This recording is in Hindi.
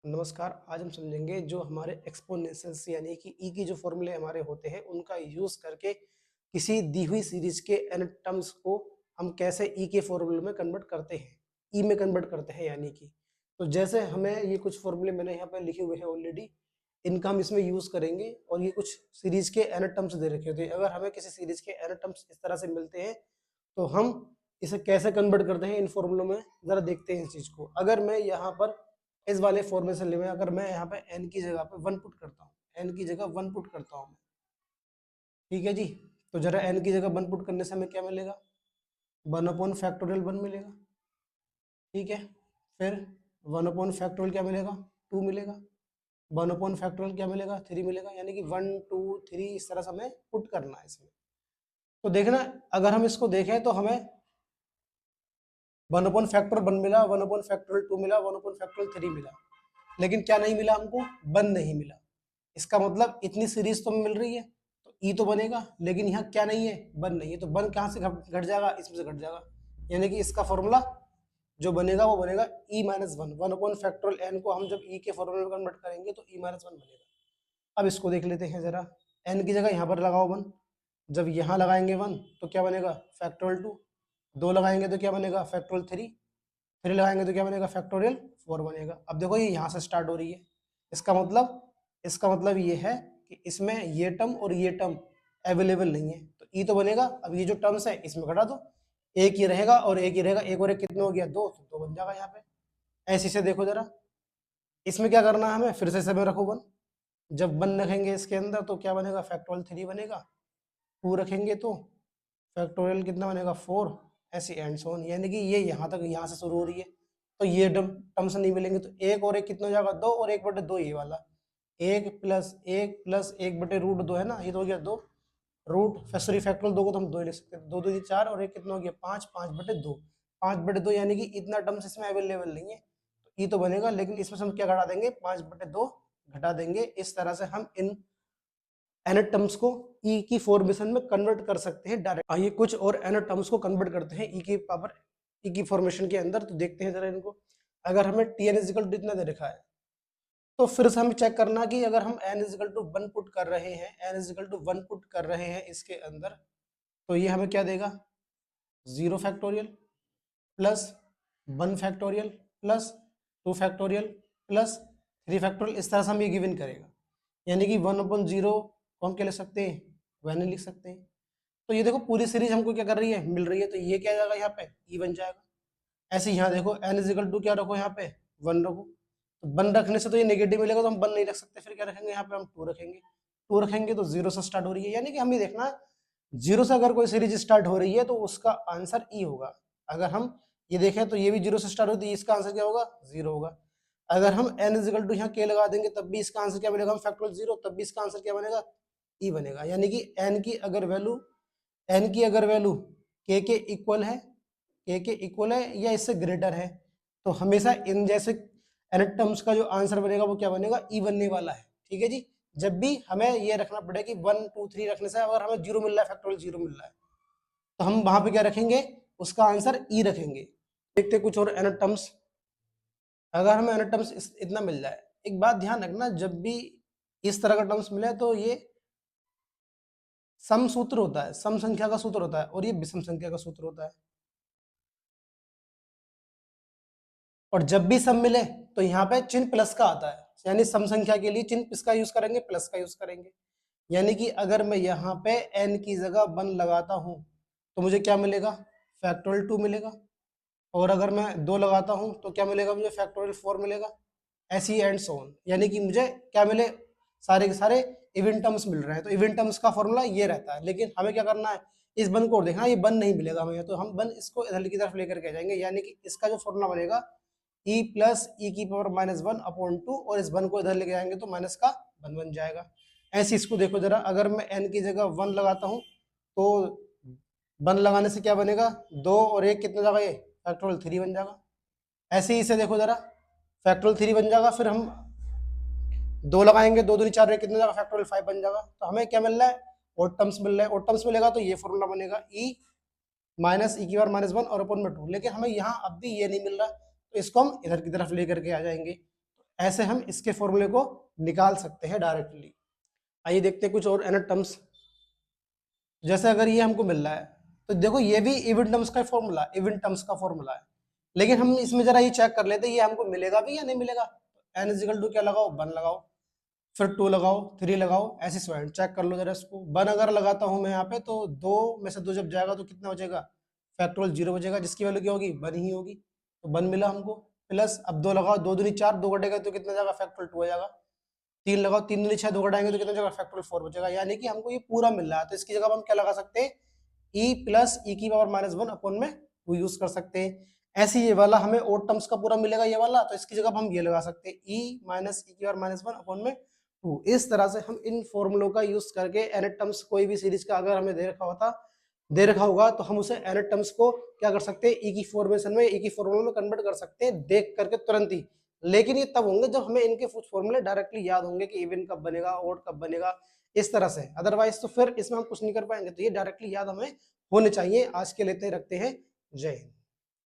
नमस्कार। आज हम समझेंगे जो हमारे एक्सपोनेंशियल्स यानी कि ई के जो फॉर्मूले हमारे होते हैं उनका यूज करके किसी दी हुई सीरीज के एन टर्म्स को हम कैसे ई के फॉर्मूले में कन्वर्ट करते हैं, ई में कन्वर्ट करते हैं। यानी कि तो जैसे हमें ये कुछ फॉर्मूले मैंने यहाँ पर लिखे हुए हैं ऑलरेडी, इनका हम इसमें यूज करेंगे। और ये कुछ सीरीज के एन टर्म्स दे रखे होते हैं। अगर हमें किसी सीरीज के एन टर्म्स इस तरह से मिलते हैं तो हम इसे कैसे कन्वर्ट करते हैं इन फॉर्मूलों में, जरा देखते हैं इस चीज को। अगर मैं यहाँ पर इस वाले फॉर्मेशन में अगर मैं यहाँ पे n की जगह पे 1 पुट करता हूँ, n की जगह 1 पुट करता हूँ मैं, ठीक है जी। तो जरा n की जगह 1 पुट करने से हमें क्या मिलेगा, 1/फैक्टोरियल 1 मिलेगा, ठीक है। फिर 1/फैक्टोरियल क्या मिलेगा, 2 मिलेगा। 1/फैक्टोरियल क्या मिलेगा, 3 मिलेगा। यानी कि 1 2 3 इस तरह से हमें पुट करना है इसमें। तो देखना, अगर हम इसको देखें तो हमें 1/फैक्टोरियल 1 मिला, 1/फैक्टोरियल 2 मिला, 1/फैक्टोरियल 3 मिला, लेकिन क्या नहीं मिला हमको, 1 नहीं मिला। इसका मतलब इतनी सीरीज तो मिल रही है तो ई तो बनेगा, लेकिन यहाँ क्या नहीं है, 1 नहीं है। तो 1 कहाँ से घट जाएगा, इसमें से घट जाएगा। यानी कि इसका फॉर्मूला जो बनेगा वो बनेगा e-1। 1/फैक्टोरियल n को हम जब e के फॉर्मूले में कन्वर्ट करेंगे तो e-1 बनेगा। अब इसको देख लेते हैं जरा। n की जगह यहाँ पर लगाओ 1, जब यहाँ लगाएंगे 1 तो क्या बनेगा, फैक्टोरियल 2। 2 लगाएंगे तो क्या बनेगा, फैक्टोरियल 3। 3 लगाएंगे तो क्या बनेगा, फैक्टोरियल 4 बनेगा। अब देखो ये यहाँ से स्टार्ट हो रही है। इसका मतलब ये है कि इसमें ये टर्म और ये टर्म अवेलेबल नहीं है, तो ई तो बनेगा। अब ये जो टर्म्स है इसमें घटा दो, एक ही रहेगा और एक ही रहेगा, एक और एक कितना हो गया, 2, तो 2 बन जाएगा यहाँ पे। ऐसे से देखो जरा, इसमें क्या करना है हमें, फिर से समय रखो 1। जब 1 रखेंगे इसके अंदर तो क्या बनेगा, फैक्टोरियल 3 बनेगा। 2 रखेंगे तो फैक्टोरियल कितना बनेगा, 4। ऐसे एंड सो ऑन। यानी कि ये यहाँ तक, यहाँ से शुरू हो रही है तो ये टर्म्स नहीं मिलेंगे, तो एक और एक कितना हो जाएगा, 2 और 1/2 ये वाला। 1 + 1 + 1/√2 है ना, ये तो हो गया 2 रूट, सॉरी फैक्टोरियल 2 को तो हम 2 ही लिख सकते हैं। 2 2 4 और एक कितना हो गया, 5, 5/2। 5/2 यानी कि इतना टर्म्स इसमें अवेलेबल नहीं है, तो ई तो बनेगा, लेकिन इसमें से हम क्या घटा देंगे, 5/2 घटा देंगे। इस तरह से हम इन एन टर्म्स को ई की फॉर्मेशन में कन्वर्ट कर सकते हैं डायरेक्ट। आइए कुछ और एन टर्म्स को कन्वर्ट करते हैं ई की पावर, ई की फॉर्मेशन के अंदर। तो देखते हैं जरा इनको। अगर हमें टी एन इजिकल टू इतना दे रखा है तो फिर से हमें चेक करना कि अगर हम n इजिकल टू 1 पुट कर रहे हैं, n इजिकल टू 1 पुट कर रहे हैं इसके अंदर, तो ये हमें क्या देगा, 0 factorial plus 1 factorial plus 2 factorial plus 3 factorial. इस तरह से हम ये गिवन करेगा। यानी कि 1/0 को हम क्या लिख सकते हैं, 1 लिख सकते हैं। तो ये देखो पूरी सीरीज हमको क्या कर रही है, मिल रही है, तो ये क्या आ जाएगा यहाँ पे, ई बन जाएगा। ऐसे यहाँ देखो n इजिकल टू क्या रखो, यहाँ पे 1 रखो। तो 1 रखने से तो ये नेगेटिव मिलेगा, तो हम 1 नहीं रख सकते, फिर क्या रखेंगे, यहाँ पे हम 2 रखेंगे। 2 रखेंगे तो 0 से स्टार्ट हो रही है। यानी कि हमें देखना, 0 से अगर कोई सीरीज स्टार्ट हो रही है तो उसका आंसर ई होगा। अगर हम ये देखें तो ये भी 0 से स्टार्ट होती है, इसका आंसर क्या होगा, 0 होगा। अगर हम n इजिकल टू यहाँ के लगा देंगे तब भी इसका आंसर क्या बनेगा, हम फैक्टोरियल 0, तब भी इसका आंसर क्या बनेगा, ई बनेगा। यानी कि n की अगर वैल्यू के इक्वल है, के इक्वल है या इससे ग्रेटर है, तो हमेशा इन जैसे एन टर्म्स का जो आंसर बनेगा वो क्या बनेगा, ई बनने वाला है। ठीक है जी। जब भी हमें ये रखना पड़ेगा कि 1 2 3 रखने से अगर हमें 0 मिल रहा है, फैक्टोरियल 0 मिल रहा है, तो हम वहां पे क्या रखेंगे, उसका आंसर ई रखेंगे। देखते कुछ और एन टर्म्स। अगर हमें एन टर्म्स इतना मिल जाए, एक बात ध्यान रखना, जब भी इस तरह का टर्म्स मिले तो ये सम सूत्र होता है, सम संख्या का सूत्र होता है, और ये विषम संख्या का सूत्र होता है। और जब भी सम मिले तो यहाँ पे चिन्ह प्लस का आता है, यानी सम संख्या के लिए चिन्ह किसका यूज करेंगे, प्लस का यूज करेंगे। यानी कि अगर मैं यहाँ पे n की जगह 1 लगाता हूँ तो मुझे क्या मिलेगा, फैक्टोरियल 2 मिलेगा। और अगर मैं 2 लगाता हूँ तो क्या मिलेगा मुझे, फैक्टोरियल 4 मिलेगा। ऐसी एंड सो ऑन। यानी कि मुझे क्या मिले, सारे के सारे इवन टर्म्स मिल रहे हैं। तो इवन टर्म्स का फॉर्मूला ये रहता है, लेकिन हमें क्या करना है, इस 1 को देखना, ये 1 नहीं मिलेगा हमें, तो हम 1 इसको इधर की तरफ लेकर के जाएंगे। यानी कि इसका जो फॉर्मूला बनेगा e प्लस ई की पावर -1/2, और इस 1 को इधर लेके जाएंगे तो माइनस का 1 बन जाएगा। ऐसे इसको देखो जरा, अगर मैं n की जगह 1 लगाता हूँ तो 1 लगाने से क्या बनेगा, 2 और 1 कितना जाएगा, ये फैक्टोरियल 3 बन जाएगा। ऐसे ही इसे देखो जरा, फैक्टोरियल 3 बन जाएगा। फिर हम 2 लगाएंगे, 2 दूनी 4 कितना जाएगा, फैक्टोरियल 5 बन जाएगा। तो हमें क्या मिल रहा है, ओड टर्म्स मिल रहा है। ओड टर्म्स मिलेगा तो ये फॉर्मूला बनेगा e माइनस ई की पावर -1 और अपन में 2। लेकिन हमें यहाँ अब भी ये नहीं मिल रहा, तो इसको हम इधर की तरफ लेकर के आ जाएंगे। ऐसे हम इसके फॉर्मूले को निकाल सकते हैं डायरेक्टली। आइए देखते हैं कुछ और एनएट टर्म्स। जैसे अगर ये हमको मिल रहा है तो देखो ये भी इवन टर्म्स का फॉर्मूला, इवन टर्म्स का फॉर्मूला है, लेकिन हम इसमें जरा ये चेक कर लेते हैं ये हमको मिलेगा भी या नहीं मिलेगा। एन इजिकल टू क्या लगाओ, 1 लगाओ, फिर 2 लगाओ, 3 लगाओ, ऐसे स्टूडेंट चेक कर लो जरा इसको। 1 अगर लगाता हूं मैं यहाँ पे तो 2 में से 2 जब जाएगा तो कितना बचेगा, फैक्टोरियल 0 बचेगा, जिसकी वैल्यू क्या होगी, 1 ही होगी। तो 1 मिला हमको। प्लस अब 2 लगाओ, 2 दूनी 4, 2 घटेगा तो कितना जाएगा, फैक्टोरियल 2 हो जाएगा। 3 लगाओ, 3 दूनी 6, 2 घटाएंगे तो कितना जाएगा, फैक्टोरियल 4 बचेगा। यानी कि हमको ये पूरा मिल रहा है, तो इसकी जगह हम क्या लगा सकते हैं, e प्लस ई की पावर -1 अपॉन में 2 यूज कर सकते हैं। ऐसे ये वाला हमें ओड टर्म्स का पूरा मिलेगा ये वाला, तो इसकी जगह हम ये लगा सकते हैं e माइनस ई की पावर -1 अपॉन में 2। इस तरह से हम इन फॉर्मूलों का यूज करके एनएट टर्म्स कोई भी सीरीज का अगर हमें दे रखा होगा तो हम उसे एनएट टर्म्स को क्या कर सकते हैं, ई की फॉर्मेशन में, ई की फॉर्मूला में कन्वर्ट कर सकते हैं देख करके तुरंत ही। लेकिन ये तब होंगे जब हमें इनके फॉर्मूले डायरेक्टली याद होंगे कि इवन कब बनेगा, ओड कब बनेगा, इस तरह से। अदरवाइज तो फिर इसमें हम कुछ नहीं कर पाएंगे। तो ये डायरेक्टली याद हमें होने चाहिए। आज के लेते रखते हैं, जय हिंद।